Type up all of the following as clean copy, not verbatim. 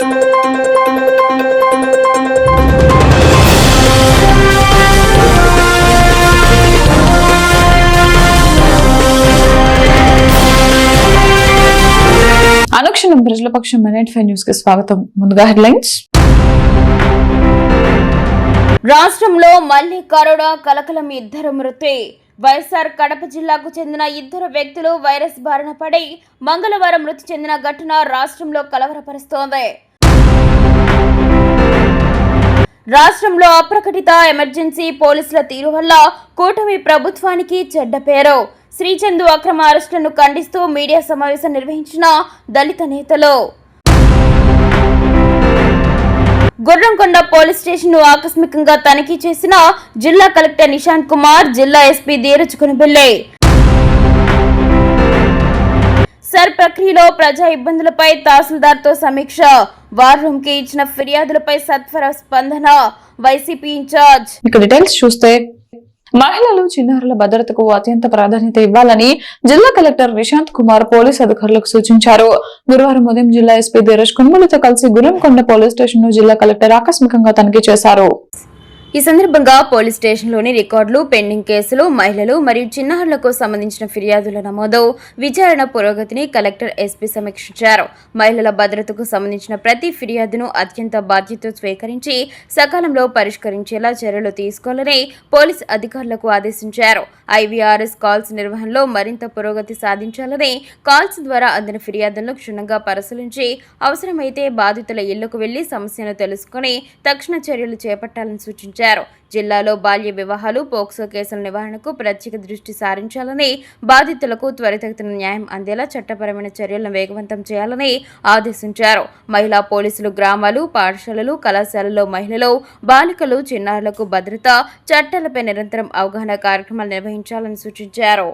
అనుక్షణం ప్రజల పక్షం minute 5 news కి స్వాగతం. ముందుగా హెడ్లైన్స్. రాష్ట్రంలో మళ్లీ కరోనా కలకలం, ఇద్దరు మృతి. వైఎస్ఆర్ కడప జిల్లాకు చెందిన ఇద్దరు వ్యక్తులు వైరస్ బారిన పడి మంగళవారం మృతి చెందిన ఘటన రాష్ట్రంలో కలవరపరుస్తోంది. రాష్ట్రంలో అప్రకటిత ఎమర్జెన్సీ పోలీసుల తీరు వల్ల కూటమి ప్రభుత్వానికి చెడ్డ పేరు. శ్రీచందు అక్రమ అరెస్టులను ఖండిస్తూ మీడియా సమావేశం నిర్వహించిన దళిత నేతలు. గుర్రంకొండ పోలీస్ స్టేషన్ ను ఆకస్మికంగా తనిఖీ చేసిన జిల్లా కలెక్టర్ నిశాంత్ కుమార్, జిల్లా ఎస్పీ ధీరజ్ కొనబెల్లి. సర్ ప్రక్రియలో ప్రజా ఇబ్బందులపై తహసీల్దార్తో సమీక్ష. వార్ రూమ్ కి ఇచ్చిన ఫిర్యాదులపై సత్వర స్పందన. YCP incharge. ఇక డీటెయిల్స్ చూస్తే, మహిళలు, చిన్నారుల భద్రతకు అత్యంత ప్రాధాన్యత ఇవ్వాలని జిల్లా కలెక్టర్ నిశాంత్ కుమార్ పోలీసు అధికారులకు సూచించారు. గురువారం ఉదయం జిల్లా ఎస్పీ ధీరజ్ కొన్మూలితో కలిసి గుర్రంకొండ పోలీస్ స్టేషన్ ను జిల్లా కలెక్టర్ ఆకస్మికంగా తనిఖీ చేశారు. ఈ సందర్భంగా పోలీస్ స్టేషన్లోని రికార్డులు, పెండింగ్ కేసులు, మహిళలు మరియు చిన్నారులకు సంబంధించిన ఫిర్యాదుల నమోదు, విచారణ పురోగతిని కలెక్టర్, ఎస్పీ సమీక్షించారు. మహిళల భద్రతకు సంబంధించిన ప్రతి ఫిర్యాదును అత్యంత బాధ్యతతో స్వీకరించి సకాలంలో పరిష్కరించేలా చర్యలు తీసుకోవాలని పోలీస్ అధికారులకు ఆదేశించారు. ఐవీఆర్ఎస్ కాల్స్ నిర్వహణలో మరింత పురోగతి సాధించాలని, కాల్స్ ద్వారా అందిన ఫిర్యాదులను క్షుణ్ణంగా పరిశీలించి అవసరమైతే బాధితుల ఇళ్లకు వెళ్లి సమస్యను తెలుసుకుని తక్షణ చర్యలు చేపట్టాలని సూచించారు. జిల్లాలో బాల్య వివాహాలు, పోక్సో కేసుల నివారణకు ప్రత్యేక దృష్టి సారించాలని, బాధితులకు త్వరితగతిన న్యాయం అందేలా చట్టపరమైన చర్యలను వేగవంతం చేయాలని ఆదేశించారు. మహిళా పోలీసులు గ్రామాలు, పాఠశాలలు, కళాశాలల్లో మహిళలు, బాలికలు, చిన్నారులకు భద్రత చట్టాలపై నిరంతరం అవగాహన కార్యక్రమాలు నిర్వహించాలని సూచించారు.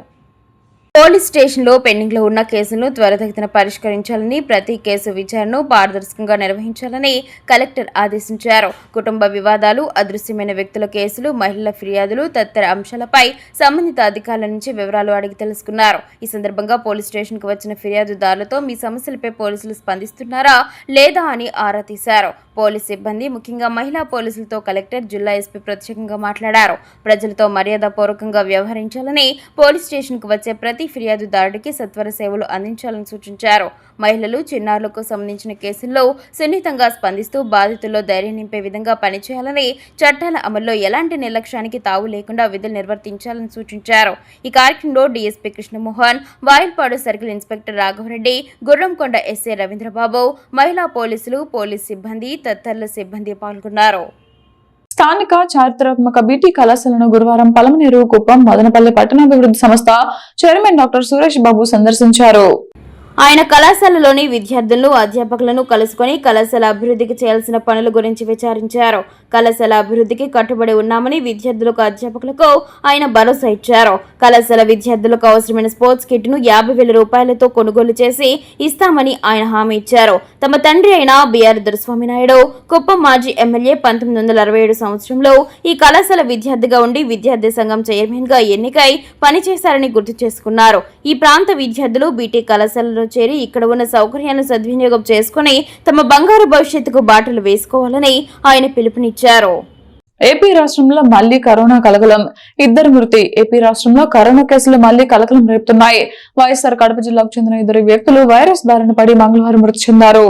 పోలీస్ స్టేషన్లో పెండింగ్ లో ఉన్న కేసులను త్వరితగతిన పరిష్కరించాలని, ప్రతి కేసు విచారణను పారదర్శకంగా నిర్వహించాలని కలెక్టర్ ఆదేశించారు. కుటుంబ వివాదాలు, అదృశ్యమైన వ్యక్తుల కేసులు, మహిళల ఫిర్యాదులు తదితర అంశాలపై సంబంధిత అధికారుల నుంచి వివరాలు అడిగి తెలుసుకున్నారు. ఈ సందర్భంగా పోలీస్ స్టేషన్ కు వచ్చిన ఫిర్యాదుదారులతో మీ సమస్యలపై పోలీసులు స్పందిస్తున్నారా లేదా అని ఆరా తీశారు. పోలీస్ సిబ్బంది, ముఖ్యంగా మహిళా పోలీసులతో కలెక్టర్, జిల్లా ఎస్పీ ప్రత్యేకంగా మాట్లాడారు. ప్రజలతో మర్యాదపూర్వకంగా వ్యవహరించాలని, పోలీస్ స్టేషన్ కు వచ్చే ప్రతి ఫిర్యాదుదారుడికి సత్వర సేవలు అందించాలని సూచించారు. మహిళలు, చిన్నారులకు సంబంధించిన కేసుల్లో సున్నితంగా స్పందిస్తూ బాధితుల్లో ధైర్యం నింపే విధంగా పనిచేయాలని, చట్టాల అమల్లో ఎలాంటి నిర్లక్ష్యానికి తావు లేకుండా విధులు నిర్వర్తించాలని సూచించారు. ఈ కార్యక్రమంలో DSP Krishnamohan, Vayalpadu circle inspector Raghava Reddy, Gurramkonda SI Ravindra Babu, మహిళా పోలీసులు, పోలీస్ సిబ్బంది తదితరుల సిబ్బంది పాల్గొన్నారు. స్థానిక చారిత్రాత్మక బీటీ కళాశాలను గురువారం పలమనేరు, కుప్పం, మదనపల్లి పట్టణాభివృద్ధి సంస్థ చైర్మన్ డాక్టర్ సురేష్ బాబు సందర్శించారు. ఆయన కళాశాలలోని విద్యార్థులను, అధ్యాపకులను కలుసుకుని కళాశాల అభివృద్ధికి చేయాల్సిన పనుల గురించి విచారించారు. కళాశాల అభివృద్ధికి కట్టుబడి ఉన్నామని విద్యార్థులకు, అధ్యాపకులకు ఆయన భరోసా ఇచ్చారు. కళాశాల విద్యార్థులకు అవసరమైన స్పోర్ట్స్ కిట్ ను 50,000 రూపాయలతో కొనుగోలు చేసి ఇస్తామని ఆయన హామీ ఇచ్చారు. తమ తండ్రి అయిన బిఆర్ దొరస్వామి నాయుడు, కుప్పం మాజీ ఎమ్మెల్యే 1967 సంవత్సరంలో ఈ కళాశాల విద్యార్థిగా ఉండి విద్యార్థి సంఘం చైర్మన్ గా ఎన్నికై పనిచేశారని గుర్తు చేసుకున్నారు. ఈ ప్రాంత విద్యార్థులు బీటీ కళాశాలలో చేరి ఇక్కడ ఉన్న సౌకర్యాలను సద్వినియోగం చేసుకుని తమ బంగారు భవిష్యత్తుకు బాటలు వేసుకోవాలని ఆయన పిలుపునిచ్చారు. ఏపీ రాష్ట్రంలో మళ్లీ కరోనా కలకలం, ఇద్దరు మృతి. ఏపీ రాష్ట్రంలో కరోనా కేసులు మళ్లీ కలకలం రేపుతున్నాయి. వైఎస్ఆర్ కడప జిల్లాకు చెందిన ఇద్దరు వ్యక్తులు వైరస్ బారిన పడి మంగళవారం మృతి చెందారు.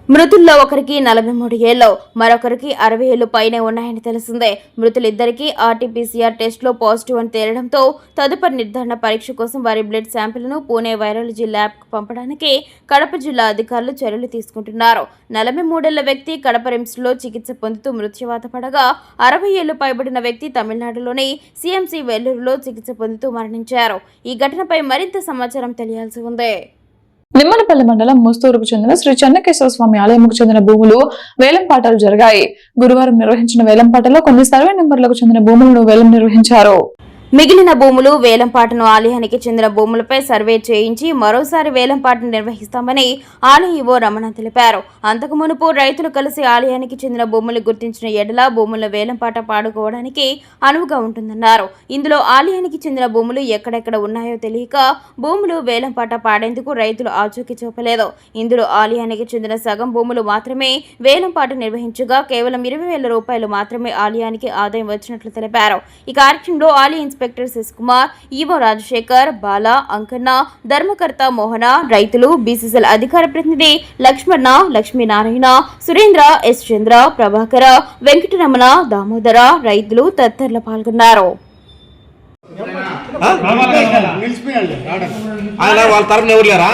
మృతుల్లో ఒకరికి 43 ఏళ్లు, మరొకరికి 60 ఏళ్లు పైనే ఉన్నాయని తెలిసిందే. మృతులిద్దరికీ ఆర్టీపీసీఆర్ టెస్టులో పాజిటివ్ అని తేలడంతో తదుపరి నిర్ధారణ పరీక్ష కోసం వారి బ్లడ్ శాంపిల్ను పూణే వైరాలజీ ల్యాబ్కు పంపడానికి కడప జిల్లా అధికారులు చర్యలు తీసుకుంటున్నారు. 43 ఏళ్ల వ్యక్తి కడప రిమ్స్లో చికిత్స పొందుతూ మృత్యువాత పడగా, 60 ఏళ్లు పైబడిన వ్యక్తి తమిళనాడులోని సీఎంసీ వెల్లూరులో చికిత్స పొందుతూ మరణించారు. ఈ ఘటనపై మరింత సమాచారం తెలియాల్సి ఉంది. నిమ్మనపల్లి మండలం ముస్తూరుకు చెందిన శ్రీ చెన్నకేశ్వర స్వామి ఆలయంకు చెందిన భూములు వేలంపాటలు జరిగాయి. గురువారం నిర్వహించిన వేలంపాటలో కొన్ని సర్వే నెంబర్లకు చెందిన భూములను వేలం నిర్వహించారు. మిగిలిన భూములు వేలంపాటను ఆలయానికి చెందిన భూములపై సర్వే చేయించి మరోసారి వేలంపాటను నిర్వహిస్తామని ఆలయ ఈవో రమణ తెలిపారు. అంతకు మునుపు రైతులు కలిసి ఆలయానికి చెందిన భూములు గుర్తించిన ఎడల భూముల వేలంపాట పాడుకోవడానికి అనువుగా ఉంటుందన్నారు. ఇందులో ఆలయానికి చెందిన భూములు ఎక్కడెక్కడ ఉన్నాయో తెలియక భూములు వేలంపాట పాడేందుకు రైతులు ఆచూకీ చూపలేదు. ఇందులో ఆలయానికి చెందిన సగం భూములు మాత్రమే వేలంపాట నిర్వహించగా కేవలం 20,000 రూపాయలు మాత్రమే ఆలయానికి ఆదాయం వచ్చినట్లు తెలిపారు. ఈ కార్యక్రమంలో ఆలయ ఇన్స్పెక్టర్ శశికుమార్, ఈవో రాజశేఖర్, బాల, అంకన్న, ధర్మకర్త మోహన, రైతులు, బీసీసీఎల్ అధికార ప్రతినిధి లక్ష్మణ, లక్ష్మీనారాయణ, సురేంద్ర, ఎస్ చంద్ర, ప్రభాకర, వెంకటరమణ, దామోదర, రైతులు తదితరులు పాల్గొన్నారు. వాళ్ళ తరపున ఎవరు లేరా?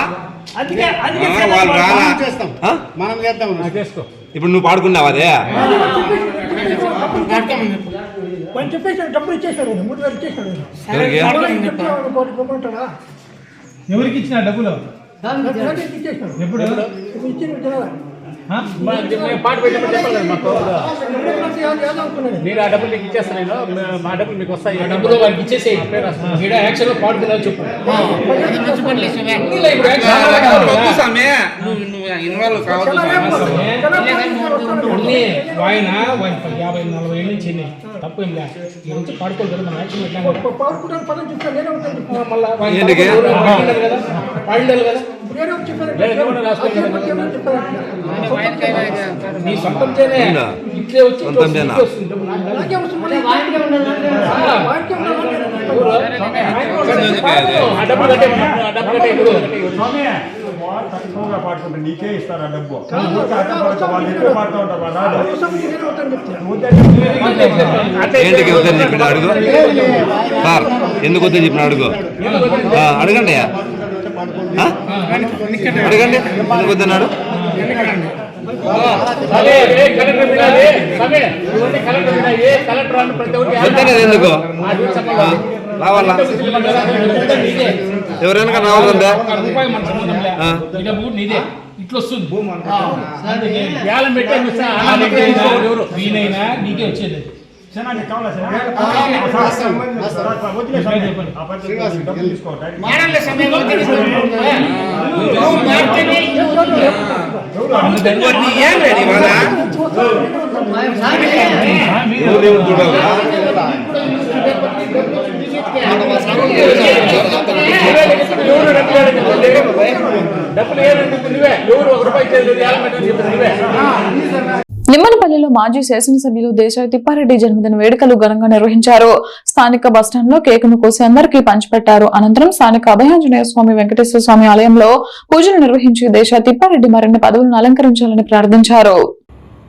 ఇప్పుడు నువ్వు పాడుకున్నావు అదే ఎవరికి ఇచ్చిన డబ్బులు ఎప్పుడు పాట పెట్టినప్పుడు చెప్పాలి కదా మాకు. నేను ఆ డబ్బులు నీకు ఇచ్చేస్తాను. నేను మా డబ్బులు మీకు వస్తాయి. డబ్బులు వారికి ఇచ్చేసి యాక్చువల్గా పాడుతున్నావు చెప్పు. ఆయన 50-40 ఏళ్ళ నుంచి తప్పు ఏం లేదు. ఈ నుంచి పాడుకోవాలి కదా. మన యాక్షన్ పాడాలి కదా. నీ సొంతం చేనే ఇట్లే వచ్చి పాడుకుంటే నీకే ఇస్తారు ఆ డబ్బు. వాళ్ళు ఎక్కువ పాడుతూ ఉంటారు. ఏంటికి వద్దని చెప్పిన అడుగు సార్, ఎందుకు వద్దని చెప్పిన అడుగు అడగండి అడగండి ఎందుకు వద్దన్నాడు. వద్దనేది ఎందుకు రావాలా? ఎవరైనా రావాలంటే ఇట్లా వస్తుంది. వీనైనా నీకే వచ్చేది. నిమ్మనపల్లిలో మాజీ శాసనసభ్యులు దేశాయి తిప్పారెడ్డి జన్మదిన వేడుకలు ఘనంగా నిర్వహించారు. స్థానిక బస్టాండ్ లో కేకును కోసి అందరికీ పంచిపెట్టారు. అనంతరం స్థానిక అభయాంజనేయ స్వామి, వెంకటేశ్వర స్వామి ఆలయంలో పూజలు నిర్వహించి దేశాయి తిప్పారెడ్డి మరిన్ని పదవులను అలంకరించాలని ప్రార్థించారు.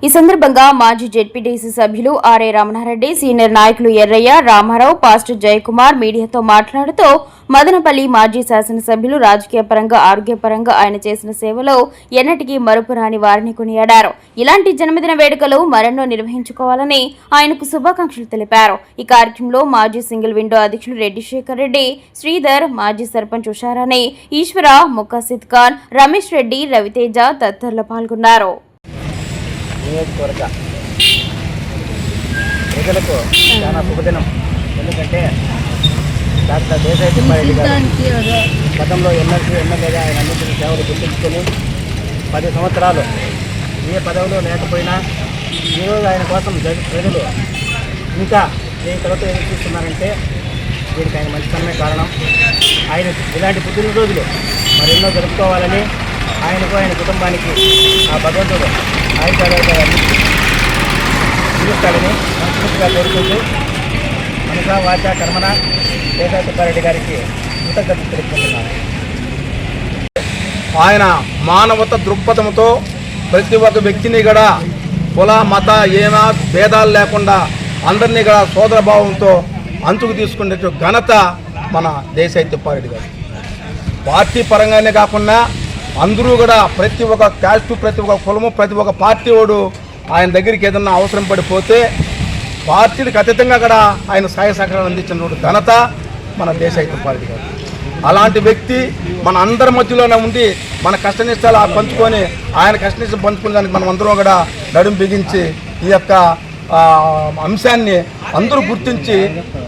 ఈ సందర్భంగా మాజీ జెడ్పీటీసీ సభ్యులు ఆర్ఏ రమణారెడ్డి, సీనియర్ నాయకులు ఎర్రయ్య, రామారావు, పాస్టర్ జయకుమార్ మీడియాతో మాట్లాడుతూ మదనపల్లి మాజీ శాసనసభ్యులు రాజకీయ పరంగా, ఆరోగ్యపరంగా ఆయన చేసిన సేవలో ఎన్నటికీ మరుపురాని వారిని కొనియాడారు. ఇలాంటి జన్మదిన వేడుకలు మరెన్నో నిర్వహించుకోవాలని ఆయనకు శుభాకాంక్షలు తెలిపారు. ఈ కార్యక్రమంలో మాజీ సింగిల్ విండో అధ్యక్షులు రెడ్డి శేఖర్ రెడ్డి, శ్రీధర్, మాజీ సర్పంచ్ ఉషారాణి, ఈశ్వర, ముకాసిద్ ఖాన్, రమేష్ రెడ్డి, రవితేజ తదితరులు పాల్గొన్నారు. నియోజకవర్గ ప్రజలకు చాలా శుభదినం. ఎందుకంటే డాక్టర్ దేశాయి తిప్పారెడ్డి గారు గతంలో ఎమ్మెల్యేగా ఆయన అందించిన సేవలు గుర్తించుకొని 10 సంవత్సరాలు ఏ పదవిలో లేకపోయినా ఈరోజు ఆయన కోసం ప్రజలు ఇంకా ఏ కలతో ఎదురు చూస్తున్నారంటే దీనికి ఆయన మంచితనమే కారణం. ఆయన ఇలాంటి పుట్టినరోజులు మరెన్నో జరుపుకోవాలని ఆయనకు, ఆయన కుటుంబానికి ఆ భగవంతుడు ఆయుధాలని చూపిస్తాడని మనస్ఫూర్తిగా కోరుకుంటూ మనసా వాచ కర్మన దేశాయి తిప్పారెడ్డి గారికి కృతజ్ఞతలు తెలుపుకుంటున్నాను. ఆయన మానవత దృక్పథంతో ప్రతి ఒక్క వ్యక్తిని కూడా కుల, మత, ఏమ భేదాలు లేకుండా అందరినీ కూడా సోదర భావంతో అంచుకు తీసుకునే ఘనత మన దేశాయి తిప్పారెడ్డి గారు. పార్టీ పరంగానే కాకుండా అందరూ కూడా ప్రతి ఒక్క క్యాస్టు, ప్రతి ఒక్క కులము, ప్రతి ఒక్క పార్టీ వాడు ఆయన దగ్గరికి ఏదన్నా అవసరం పడిపోతే పార్టీలకు అతీతంగా కూడా ఆయన సహాయ సహకారాలు అందించిన ఘనత మన దేశాయి తిప్పారెడ్డి గారు. అలాంటి వ్యక్తి మన అందరి మధ్యలోనే ఉండి మన కష్టనిష్టాలు పంచుకొని ఆయన కష్టనిష్టాలు పంచుకునే దానికి మనం అందరం కూడా నడుం బిగించి ఈ యొక్క అంశాన్ని అందరూ గుర్తించి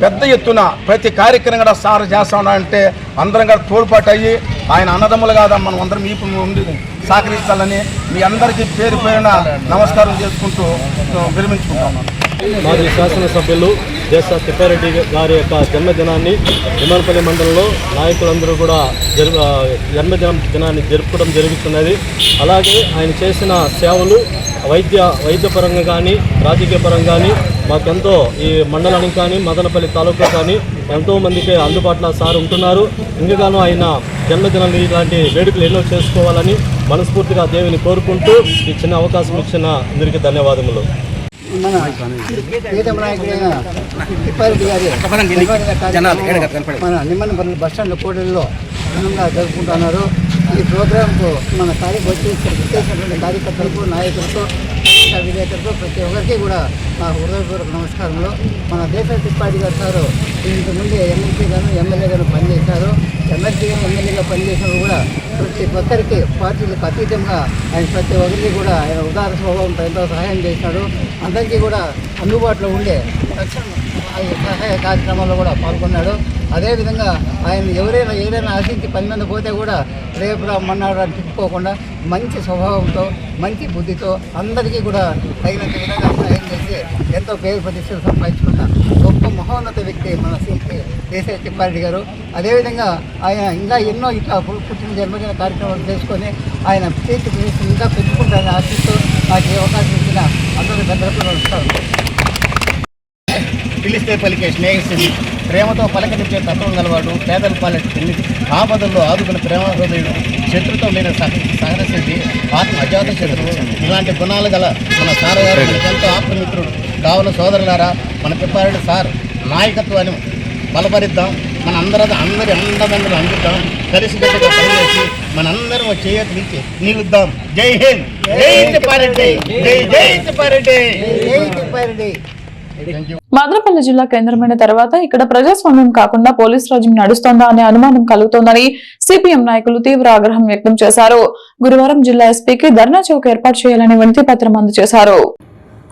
పెద్ద ఎత్తున ప్రతి కార్యక్రమం కూడా సార్ చేస్తా ఉన్నారంటే అందరం కూడా తోడ్పాటు అయ్యి ఆయన అన్నదమ్ములు కాదా మనం అందరం ఈ ఉండి సహకరించాలని మీ అందరికీ పేరు పేరున నమస్కారం చేసుకుంటూ విరమించుకుంటున్నాను. మాజీ శాసనసభ్యులు దేశ తిప్పారెడ్డి గారి యొక్క జన్మదినాన్ని నిమ్మనపల్లి మండలంలో నాయకులందరూ కూడా జన్మదినాన్ని జరుపుకోవడం జరుగుతున్నది. అలాగే ఆయన చేసిన సేవలు వైద్యపరంగా కానీ రాజకీయ పరంగా కానీ మాకెంతో ఈ మండలానికి కానీ మదనపల్లి తాలూకా కానీ ఎంతోమందికి అందుబాటులో సార్ ఉంటున్నారు. ఇంకగానో ఆయన జన్మదినాన్ని ఇలాంటి వేడుకలు ఎన్నో చేసుకోవాలని మనస్ఫూర్తిగా దేవుని కోరుకుంటూ ఈ చిన్న అవకాశం ఇచ్చిన అందరికీ ధన్యవాదములు. మన ప్రీతమ నాయకుడైన తిప్పారెడ్డి గారి మన నిమ్మనపల్లి బస్టాండ్ కూడలిలో ఘనంగా జరుపుకుంటున్నారు. ఈ ప్రోగ్రాంకు మన వచ్చేసినటువంటి కార్యకర్తలకు నాయకులకు విలేకరులకు ప్రతి ఒక్కరికి కూడా నా హృదయపూర్వక నమస్కారంలో. మన దేశ తిప్పారెడ్డి గారు సారు ఇంతకుముందు ఎమ్మెల్సీ గాను ఎమ్మెల్యే గాను పనిచేశారు. ఎమ్మెల్సీ గాను ఎమ్మెల్యేగా పనిచేసినప్పుడు కూడా ప్రతి ఒక్కరికి పార్టీలకు అతీతంగా ఆయన ప్రతి ఒక్కరికి కూడా ఆయన ఉదార స్వభావంతో ఎంతో సహాయం చేశాడు. అందరికీ కూడా అందుబాటులో ఉండే సహాయ కార్యక్రమాల్లో కూడా పాల్గొన్నాడు. అదేవిధంగా ఆయన ఏదైనా ఆశించి 10 మంది పోతే కూడా రేపు మన్నాడు అని తిప్పుకోకుండా మంచి స్వభావంతో మంచి బుద్ధితో అందరికీ కూడా తగినంత విధంగా సహాయం చేసి ఎంతో పేరు ప్రతిష్టలు సంపాదించుకున్న గొప్ప మహోన్నత వ్యక్తి మన దేశ తిప్పారెడ్డి గారు. అదేవిధంగా ఆయన ఇంకా ఎన్నో ఇట్లా పుట్టిన జన్మదిన కార్యక్రమాలు చేసుకొని ఆయన కీర్తి ఇంకా పెంచుకుంటారని ఆశిస్తూ నాకు ఈ అవకాశం ఇచ్చిన అందరూ పెద్దలకు నమస్కారం. పిలిస్తే పలికే స్నేహితుడు, ప్రేమతో పలకరించే తత్వం గలవాడు, పేదల పాలెట్టి ఆపదల్లో ఆదుకున్న ప్రేమ హృదయుడు, శత్రుతో లేని సహనశక్తి, ఆత్మ అజాత శత్రువు, ఇలాంటి గుణాలు గల మన సార్ గారు మనకెంతో ఆప్తమిత్రుడు. కావున సోదరులారా, మన తిప్పారెడ్డి సార్ నాయకత్వాన్ని బలపరిద్దాం. మన అందరి అండదండలు అందుతాం. కలిసికట్టుగా పనిచేసి మనందరం చేయతలిచ్చి నిలుద్దాం. జై హింద్, జై తిప్పారెడ్డి, జై జై తిప్పారెడ్డి, జై తిప్పారెడ్డి. మదనపల్లి జిల్లా కేంద్రమైన తర్వాత ఇక్కడ ప్రజాస్వామ్యం కాకుండా పోలీస్ రాజ్యం నడుస్తోందా అనే అనుమానం కలుగుతోందని సిపిఎం నాయకులు తీవ్ర ఆగ్రహం వ్యక్తం చేశారు. గురువారం జిల్లా ఎస్పీకి ధర్నా చౌక్ ఏర్పాటు చేయాలని వినతి పత్రం అందజేశారు.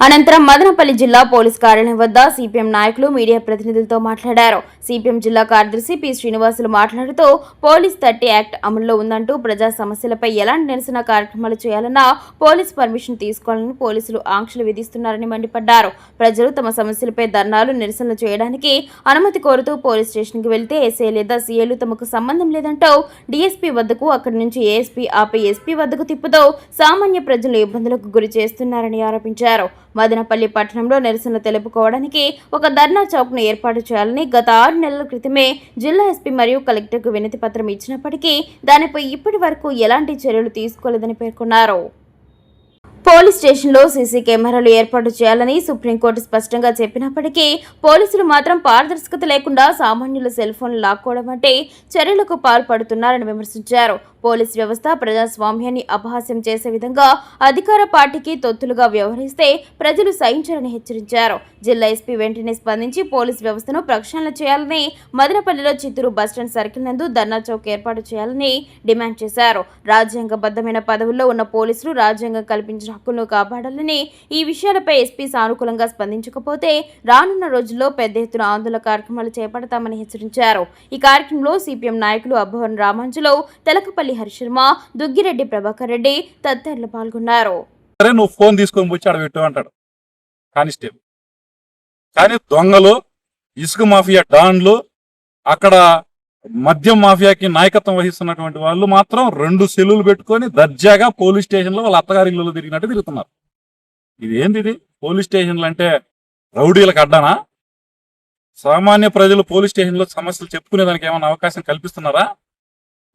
అనంతరం మదనపల్లి జిల్లా పోలీస్ కార్యాలయం వద్ద సిపిఎం నాయకులు మీడియా ప్రతినిధులతో మాట్లాడారు. సిపిఎం జిల్లా కార్యదర్శి పి శ్రీనివాసులు మాట్లాడుతూ పోలీస్ 30 యాక్ట్ అమల్లో ఉందంటూ ప్రజా సమస్యలపై ఎలాంటి నిరసన కార్యక్రమాలు చేయాలన్నా పోలీస్ పర్మిషన్ తీసుకోవాలని పోలీసులు ఆంక్షలు విధిస్తున్నారని మండిపడ్డారు. ప్రజలు తమ సమస్యలపై ధర్నాలు నిరసనలు చేయడానికి అనుమతి కోరుతూ పోలీస్ స్టేషన్కి వెళ్తే ఎస్ఐ లేదా సీఏలు తమకు సంబంధం లేదంటూ డీఎస్పీ వద్దకు, అక్కడి నుంచి ఏఎస్పీ ఆపై ఎస్పీ వద్దకు తిప్పుతూ సామాన్య ప్రజలు ఇబ్బందులకు గురి చేస్తున్నారని ఆరోపించారు. మదనపల్లి పట్టణంలో నిరసన తెలుపుకోవడానికి ఒక ధర్నా చౌక్ ను ఏర్పాటు చేయాలని గత 6 నెలల క్రితమే జిల్లా ఎస్పీ మరియు కలెక్టర్కు వినతి పత్రం ఇచ్చినప్పటికీ దానిపై ఇప్పటి వరకు ఎలాంటి చర్యలు తీసుకోలేదని పేర్కొన్నారు. పోలీస్ స్టేషన్లో సీసీ కెమెరాలు ఏర్పాటు చేయాలని సుప్రీంకోర్టు స్పష్టంగా చెప్పినప్పటికీ పోలీసులు మాత్రం పారదర్శకత లేకుండా సామాన్యుల సెల్ ఫోన్లు లాక్కోవడం వంటి చర్యలకు పాల్పడుతున్నారని విమర్శించారు. పోలీస్ వ్యవస్థ ప్రజాస్వామ్యాన్ని అపహాస్యం చేసే విధంగా అధికార పార్టీకి తొత్తులుగా వ్యవహరిస్తే ప్రజలు సహించారని హెచ్చరించారు. జిల్లా ఎస్పీ వెంటనే స్పందించి పోలీస్ వ్యవస్థను ప్రక్షాళన చేయాలని, మదనపల్లిలో చిత్తూరు బస్టాండ్ సర్కిల్ నందు ధర్నా చౌక్ ఏర్పాటు చేయాలని డిమాండ్ చేశారు. రాజ్యాంగబద్ధమైన పదవుల్లో ఉన్న పోలీసులు రాజ్యాంగం కల్పించిన హక్కులను కాపాడాలని, ఈ విషయాలపై ఎస్పీ సానుకూలంగా స్పందించకపోతే రానున్న రోజుల్లో పెద్ద ఎత్తున ఆందోళన కార్యక్రమాలు చేపడతామని హెచ్చరించారు. ఈ కార్యక్రమంలో సిపిఎం నాయకులు అబ్బవరం రామాంజులు, తెలకపల్లి హరిశర్మ, దుగ్గిరెడ్డి ప్రభాకర్ రెడ్డి తదితరులు పాల్గొన్నారు. నువ్వు ఫోన్ తీసుకొని వచ్చి ఆడ పెట్టు అంటాడు కానిస్టేబుల్. కానీ దొంగలు, ఇసుక మాఫియా డాన్లు, అక్కడ మద్యం మాఫియాకి నాయకత్వం వహిస్తున్నటువంటి వాళ్ళు మాత్రం 2 సెల్లులు పెట్టుకొని దర్జాగా పోలీస్ స్టేషన్లో వాళ్ళ అత్తగారి ఇల్లు తిరిగినట్టు తిరుగుతున్నారు. ఇది పోలీస్ స్టేషన్లు అంటే రౌడీలకు అడ్డానా? సామాన్య ప్రజలు పోలీస్ స్టేషన్లో సమస్యలు చెప్పుకునేదానికి ఏమైనా అవకాశం కల్పిస్తున్నారా?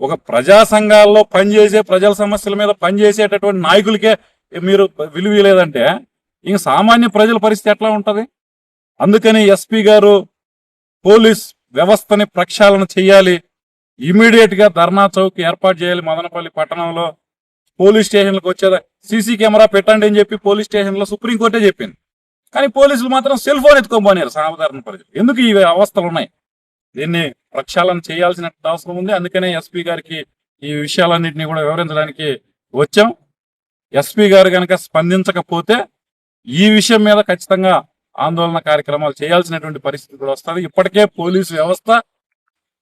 ఒక ప్రజా సంఘాల్లో పనిచేసే, ప్రజల సమస్యల మీద పనిచేసేటటువంటి నాయకులకే మీరు విలువ లేదంటే ఇంక సామాన్య ప్రజల పరిస్థితి ఎట్లా ఉంటుంది? అందుకని ఎస్పీ గారు పోలీస్ వ్యవస్థని ప్రక్షాళన చేయాలి, ఇమీడియట్ గా ధర్నా చౌక్ ఏర్పాటు చేయాలి. మదనపల్లి పట్టణంలో పోలీస్ స్టేషన్లకు వచ్చేదా సీసీ కెమెరా పెట్టండి అని చెప్పి పోలీస్ స్టేషన్లో సుప్రీంకోర్టే చెప్పింది. కానీ పోలీసులు మాత్రం సెల్ ఫోన్ ఎత్తుకోబోనారు సాధారణ ప్రజలు. ఎందుకు ఈ అవస్థలు ఉన్నాయి? దీన్ని ప్రక్షాళన చేయాల్సిన అవసరం ఉంది. అందుకనే ఎస్పీ గారికి ఈ విషయాలన్నింటినీ కూడా వివరించడానికి వచ్చాం. ఎస్పీ గారు కనుక స్పందించకపోతే ఈ విషయం మీద ఖచ్చితంగా ఆందోళన కార్యక్రమాలు చేయాల్సినటువంటి పరిస్థితి కూడా వస్తుంది. ఇప్పటికే పోలీసు వ్యవస్థ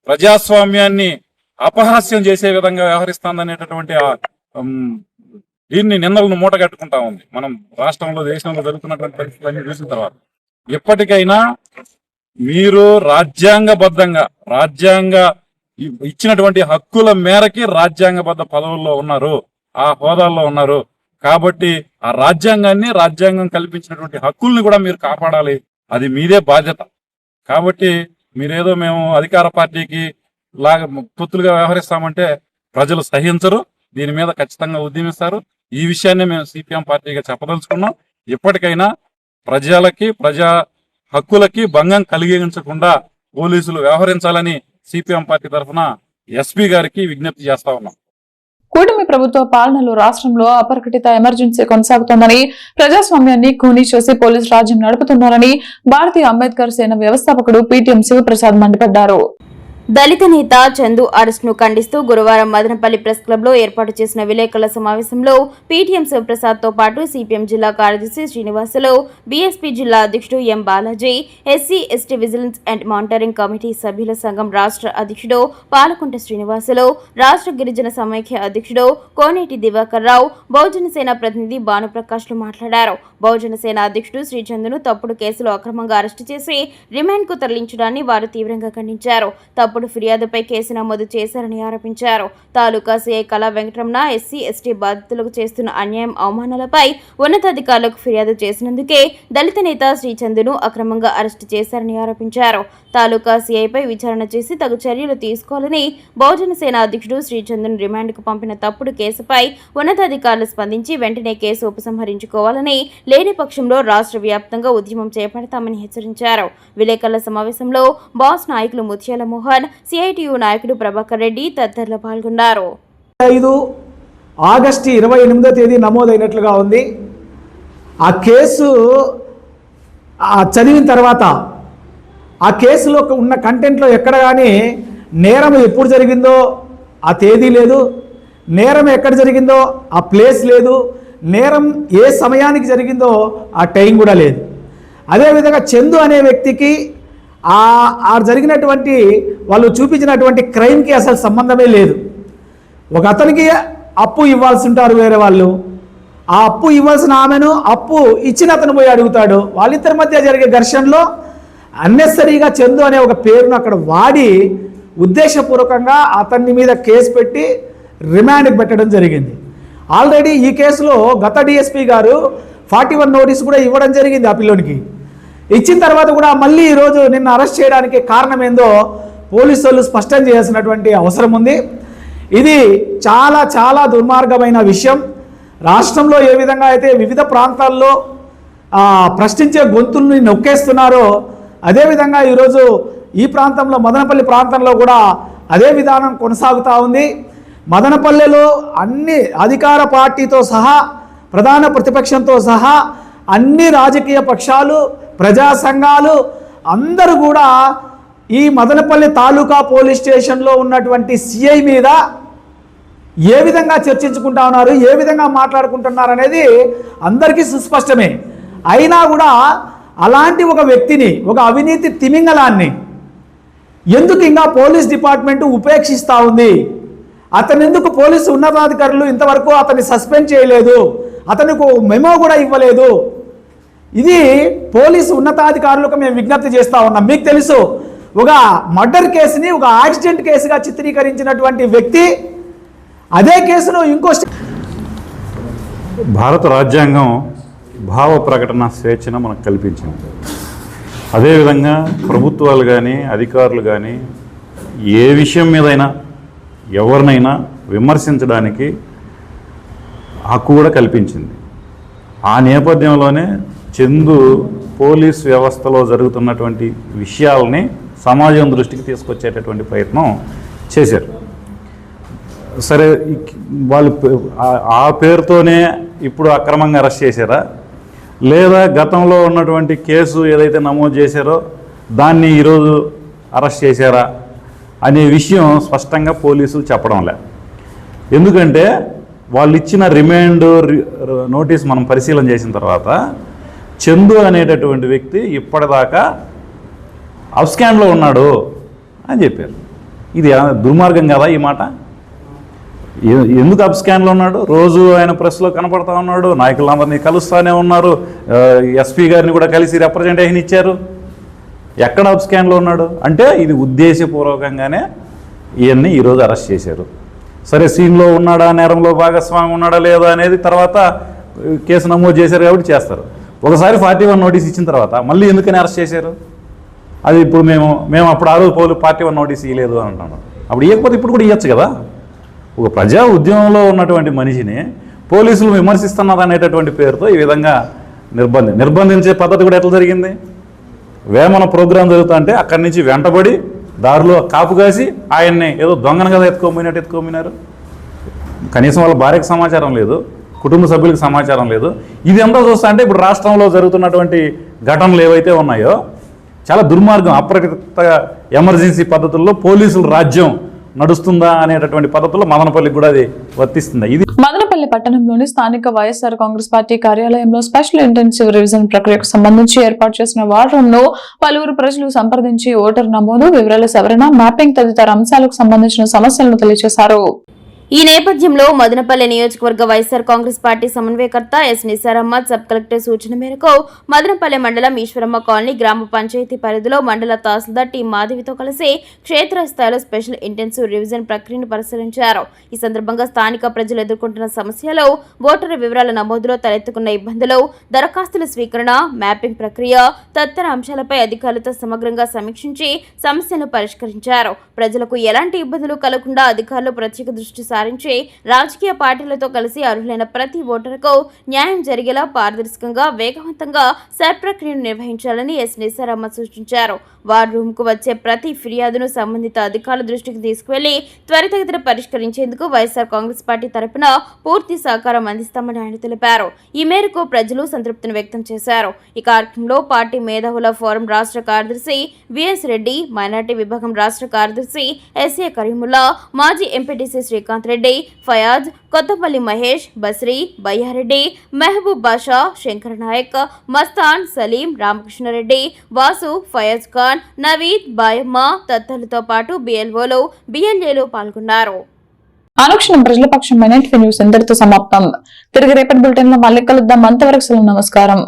ప్రజాస్వామ్యాన్ని అపహాస్యం చేసే విధంగా వ్యవహరిస్తుందనేటటువంటి దీన్ని నిందలను మూటగట్టుకుంటా ఉంది. మనం రాష్ట్రంలో దేశంలో జరుగుతున్నటువంటి పరిస్థితులన్నీ చూసిన తర్వాత ఎప్పటికైనా మీరు రాజ్యాంగబద్ధంగా ఇచ్చినటువంటి హక్కుల మేరకి రాజ్యాంగబద్ధ పదవుల్లో ఉన్నారు, ఆ హోదాల్లో ఉన్నారు. కాబట్టి ఆ రాజ్యాంగం కల్పించినటువంటి హక్కుల్ని కూడా మీరు కాపాడాలి. అది మీదే బాధ్యత. కాబట్టి మీరేదో మేము అధికార పార్టీకి పొత్తులుగా వ్యవహరిస్తామంటే ప్రజలు సహించరు. దీని మీద ఖచ్చితంగా ఉద్యమిస్తారు. ఈ విషయాన్ని మేము సిపిఎం పార్టీగా చెప్పదలుచుకున్నాం. ఇప్పటికైనా ప్రజలకి ప్రజా హక్కులకి భంగం కలిగించకుండా పోలీసులు వ్యవహరించాలని సిపిఎం పార్టీ తరఫున ఎస్పీ గారికి విజ్ఞప్తి చేస్తా ఉన్నాం. కూటమి ప్రభుత్వ పాలనలో రాష్ట్రంలో అపరికటిత ఎమర్జెన్సీ కొనసాగుతోందని, ప్రజాస్వామ్యాన్ని కూనీ చేసి పోలీసు రాజ్యం నడుపుతున్నారని భారతీయ అంబేద్కర్ సేన వ్యవస్థాపకుడు పీటీఎం శివప్రసాద్ మండిపడ్డారు. దళిత నేత చందు అరెస్టును ఖండిస్తూ గురువారం మదనపల్లి ప్రెస్ క్లబ్ లో ఏర్పాటు చేసిన విలేకరుల సమావేశంలో పీటీఎం శివప్రసాద్ తో పాటు సిపిఎం జిల్లా కార్యదర్శి శ్రీనివాసులు, బీఎస్పీ జిల్లా అధ్యక్షుడు M Balaji, SC ST vigilance and monitoring committee సభ్యుల సంఘం రాష్ట్ర అధ్యక్షుడు పాలకుంట శ్రీనివాసులు, రాష్ట్ర గిరిజన సమైక్య అధ్యక్షుడు కోనేటి దివాకర్ రావు, బహుజన సేన ప్రతినిధి భానుప్రకాష్లు మాట్లాడారు. బహుజన సేన అధ్యక్షుడు శ్రీచందును తప్పుడు కేసులో అక్రమంగా అరెస్టు చేసి రిమాండ్ కు తరలించడాన్ని వారు తీవ్రంగా ఖండించారు. తప్పుడు ఫిర్యాదుపై కేసు నమోదు చేశారని ఆరోపించారు. తాలూకా సీఐ కళా వెంకటరమణ ఎస్సీ ఎస్టీ బాధితులకు చేస్తున్న అన్యాయం అవమానాలపై ఉన్నతాధికారులకు ఫిర్యాదు చేసినందుకే దళిత నేత శ్రీచందును అక్రమంగా అరెస్టు చేశారని ఆరోపించారు. తాలూకా సీఐపై విచారణ చేసి తగు చర్యలు తీసుకోవాలని, బహుజన సేన అధ్యక్షుడు శ్రీచందును రిమాండ్కు పంపిన తప్పుడు కేసుపై ఉన్నతాధికారులు స్పందించి వెంటనే కేసు ఉపసంహరించుకోవాలని, లేని పక్షంలో రాష్ట్ర వ్యాప్తంగా ఉద్యమం చేపడతామని హెచ్చరించారు. విలేకరుల సమావేశంలో బాస్ నాయకులు ముత్యాల మోహన్, సిఐటియు నాయకుడు ప్రభాకర్ రెడ్డి తదితరులు పాల్గొన్నారు. 5 ఆగస్టు 28వ తేదీ నమోదైనట్లుగా ఉంది. ఆ కేసు చదివిన తర్వాత ఆ కేసులో ఉన్న కంటెంట్లో ఎక్కడ కానీ నేరం ఎప్పుడు జరిగిందో ఆ తేదీ లేదు, నేరం ఎక్కడ జరిగిందో ఆ ప్లేస్ లేదు, నేరం ఏ సమయానికి జరిగిందో ఆ టైం కూడా లేదు. అదేవిధంగా చందు అనే వ్యక్తికి ఆ జరిగినటువంటి వాళ్ళు చూపించినటువంటి క్రైమ్కి అసలు సంబంధమే లేదు. ఒక అతనికి అప్పు ఇవ్వాల్సి ఉంటారు వేరే వాళ్ళు, ఆ అప్పు ఇవ్వాల్సిన ఆమెను అప్పు ఇచ్చిన అతను పోయి అడుగుతాడు. వాళ్ళిద్దరి మధ్య జరిగే ఘర్షణలో అన్నెసరీగా చందు అనే ఒక పేరును అక్కడ వాడి ఉద్దేశపూర్వకంగా అతన్ని మీద కేసు పెట్టి రిమాండ్కి పెట్టడం జరిగింది. ఆల్రెడీ ఈ కేసులో గత డిఎస్పీ గారు 41 నోటీస్ కూడా ఇవ్వడం జరిగింది ఆ పిల్లోనికి. ఇచ్చిన తర్వాత కూడా మళ్ళీ ఈరోజు నిన్న అరెస్ట్ చేయడానికి కారణం ఏందో పోలీసు వాళ్ళు స్పష్టం చేయాల్సినటువంటి అవసరం ఉంది. ఇది చాలా చాలా దుర్మార్గమైన విషయం. రాష్ట్రంలో ఏ విధంగా అయితే వివిధ ప్రాంతాల్లో ప్రశ్నించే గొంతుల్ని నొక్కేస్తున్నారో అదేవిధంగా ఈరోజు ఈ ప్రాంతంలో మదనపల్లి ప్రాంతంలో కూడా అదే విధానం కొనసాగుతూ ఉంది. మదనపల్లెలో అన్ని అధికార పార్టీతో సహా ప్రధాన ప్రతిపక్షంతో సహా అన్ని రాజకీయ పక్షాలు, ప్రజా సంఘాలు అందరూ కూడా ఈ మదనపల్లి తాలూకా పోలీస్ స్టేషన్లో ఉన్నటువంటి సిఐ మీద ఏ విధంగా చర్చించుకుంటా ఉన్నారు, ఏ విధంగా మాట్లాడుకుంటున్నారు అనేది అందరికీ సుస్పష్టమే. అయినా కూడా అలాంటి ఒక వ్యక్తిని, ఒక అవినీతి తిమింగలాన్ని ఎందుకు ఇంకా పోలీస్ డిపార్ట్మెంట్ ఉపేక్షిస్తూ ఉంది? అతను ఎందుకు పోలీసు ఉన్నతాధికారులు ఇంతవరకు అతన్ని సస్పెండ్ చేయలేదు, అతనికి మెమో కూడా ఇవ్వలేదు? ఇది పోలీసు ఉన్నతాధికారులకు మేము విజ్ఞప్తి చేస్తూ ఉన్నాం. మీకు తెలుసు, ఒక మర్డర్ కేసుని ఒక యాక్సిడెంట్ కేసుగా చిత్రీకరించినటువంటి వ్యక్తి అదే కేసును ఇంకో భారత రాజ్యాంగం భావ ప్రకటన స్వేచ్ఛను మనకు కల్పించింది. అదేవిధంగా ప్రభుత్వాలు కానీ అధికారులు కానీ ఏ విషయం మీదైనా ఎవరినైనా విమర్శించడానికి హక్కు కూడా కల్పించింది. ఆ నేపథ్యంలోనే చందు పోలీస్ వ్యవస్థలో జరుగుతున్నటువంటి విషయాలని సమాజం దృష్టికి తీసుకొచ్చేటటువంటి ప్రయత్నం చేశారు. సరే, వాళ్ళు ఆ పేరుతోనే ఇప్పుడు అక్రమంగా అరెస్ట్ చేశారా, లేదా గతంలో ఉన్నటువంటి కేసు ఏదైతే నమోదు చేశారో దాన్ని ఈరోజు అరెస్ట్ చేశారా అనే విషయం స్పష్టంగా పోలీసులు చెప్పడం లే. ఎందుకంటే వాళ్ళు ఇచ్చిన రిమాండ్ నోటీస్ మనం పరిశీలన చేసిన తర్వాత చందు అనేటటువంటి వ్యక్తి ఇప్పటిదాకా అబ్స్కాండ్లో ఉన్నాడు అని చెప్పారు. ఇది దుర్మార్గం కదా ఈ మాట? ఎందుకు అబ్స్కాండ్లో ఉన్నాడు? రోజు ఆయన ప్రెస్లో కనపడతా ఉన్నాడు, నాయకులందరినీ కలుస్తూనే ఉన్నారు, ఎస్పీ గారిని కూడా కలిసి రిప్రజెంటేషన్ ఇచ్చారు. ఎక్కడ అబ్స్కాండ్లో ఉన్నాడు అంటే ఇది ఉద్దేశపూర్వకంగానే ఇవన్నీ ఈరోజు అరెస్ట్ చేశారు. సరే, సీన్లో ఉన్నాడా, నేరంలో భాగస్వామి ఉన్నాడా లేదా అనేది తర్వాత కేసు నమోదు చేశారు కాబట్టి చేస్తారు. ఒకసారి 41 నోటీస్ ఇచ్చిన తర్వాత మళ్ళీ ఎందుకని అరెస్ట్ చేశారు? అది ఇప్పుడు మేము అప్పుడు ఆ రోజు 41 నోటీస్ ఇవ్వలేదు అని అంటున్నాం. అప్పుడు ఇవ్వకపోతే ఇప్పుడు కూడా ఇవ్వచ్చు కదా. ఒక ప్రజా ఉద్యమంలో ఉన్నటువంటి మనిషిని పోలీసులు విమర్శిస్తున్నది అనేటటువంటి పేరుతో ఈ విధంగా నిర్బంధించే పద్ధతి కూడా ఎట్లా జరిగింది? వేమన ప్రోగ్రాం జరుగుతుంటే అక్కడి నుంచి వెంటబడి దారిలో కాపు కాసి ఆయన్ని ఏదో దొంగను కదా ఎత్తుకోమినారు. కనీసం వాళ్ళ భార్యకు సమాచారం లేదు, కుటుంబ సభ్యులకు సమాచారం లేదు. ఇది ఎంతో చూస్తా అంటే ఇప్పుడు రాష్ట్రంలో జరుగుతున్నటువంటి ఘటనలు ఏవైతే ఉన్నాయో చాలా దుర్మార్గం. అప్రకృత ఎమర్జెన్సీ పద్ధతుల్లో పోలీసుల రాజ్యం నడుస్తుందా అనేటటువంటి పద్ధతుల్లో మదనపల్లికి కూడా అది వర్తిస్తుంది. ఇది మదనపల్లి పట్టణంలోని స్థానిక వైఎస్ఆర్ కాంగ్రెస్ పార్టీ కార్యాలయంలో స్పెషల్ ఇంటెన్సివ్ రివిజన్ ప్రక్రియకు సంబంధించి ఏర్పాటు చేసిన వార్ రూమ్ ను పలువురు ప్రజలు సంప్రదించి ఓటర్ నమోదు, వివరాల సవరణ, మ్యాపింగ్ తదితర అంశాలకు సంబంధించిన సమస్యలను తెలియజేశారు. ఈ నేపథ్యంలో మదనపల్లి నియోజకవర్గ వైఎస్ఆర్ కాంగ్రెస్ పార్టీ సమన్వయకర్త S Nisar Ahmed sub collector సూచన మేరకు మదనపల్లి మండలం ఈశ్వరమ్మ కాలనీ గ్రామ పంచాయతీ పరిధిలో మండల తహసీల్దార్ టి మాధవితో కలిసి క్షేత్రస్థాయిలో స్పెషల్ ఇంటెన్సివ్ రివిజన్ ప్రక్రియను పరిశీలించారు. ఈ సందర్భంగా స్థానిక ప్రజలు ఎదుర్కొంటున్న సమస్యలు, ఓటరు వివరాల నమోదులో తలెత్తుకున్న ఇబ్బందులు, దరఖాస్తుల స్వీకరణ, మ్యాపింగ్ ప్రక్రియ తదితర అంశాలపై అధికారులతో సమగ్రంగా సమీక్షించి సమస్యలను పరిష్కరించారు. ప్రజలకు ఎలాంటి ఇబ్బందులు కలగకుండా అధికారులు ప్రత్యేక దృష్టి సారించి రాజకీయ పార్టీలతో కలిసి అర్హులైన ప్రతి ఓటరుకు న్యాయం జరిగేలా పారదర్శకంగా, వేగవంతంగా సర్ ప్రక్రియను నిర్వహించాలని ఎస్ నిసార్ అహ్మద్ సూచించారు. వార్ రూమ్ కు వచ్చే ప్రతి ఫిర్యాదును సంబంధిత అధికారుల దృష్టికి తీసుకువెళ్లి త్వరితగతిన పరిష్కరించేందుకు వైఎస్ఆర్ కాంగ్రెస్ పార్టీ తరపున పూర్తి సహకారం అందిస్తామని ఆయన తెలిపారు. ఈ మేరకు ప్రజలు సంతృప్తిని వ్యక్తం చేశారు. ఈ కార్యక్రమంలో పార్టీ మేధావుల ఫోరం రాష్ట్ర కార్యదర్శి విఎస్ రెడ్డి, మైనార్టీ విభాగం రాష్ట్ర కార్యదర్శి ఎస్ఏ కరీముల్లా, మాజీ ఎంపీటీసీ శ్రీకాంత్ రెడ్డి, ఫయాజ్, కొత్తపల్లి మహేష్, బస్రీ, బయ్యారెడ్డి, మెహబూబ్ బాషా, శంకర్ నాయక్, మస్తాన్, సలీం, రామకృష్ణారెడ్డి, వాసు, ఫయాజ్ ఖాన్, నవీద్, బాయమ్మ తదితరులతో పాటు బిఎల్ఓలు, బిఎల్ఏలు పాల్గొన్నారు. అనుక్షణం ప్రజల పక్షం న్యూస్ ఇంతటితో సమాప్తం. తిరిగి రేపటి బులెటిన్ లో మళ్ళీ కలుద్దాం. అంతవరకు సెలవు. నమస్కారం.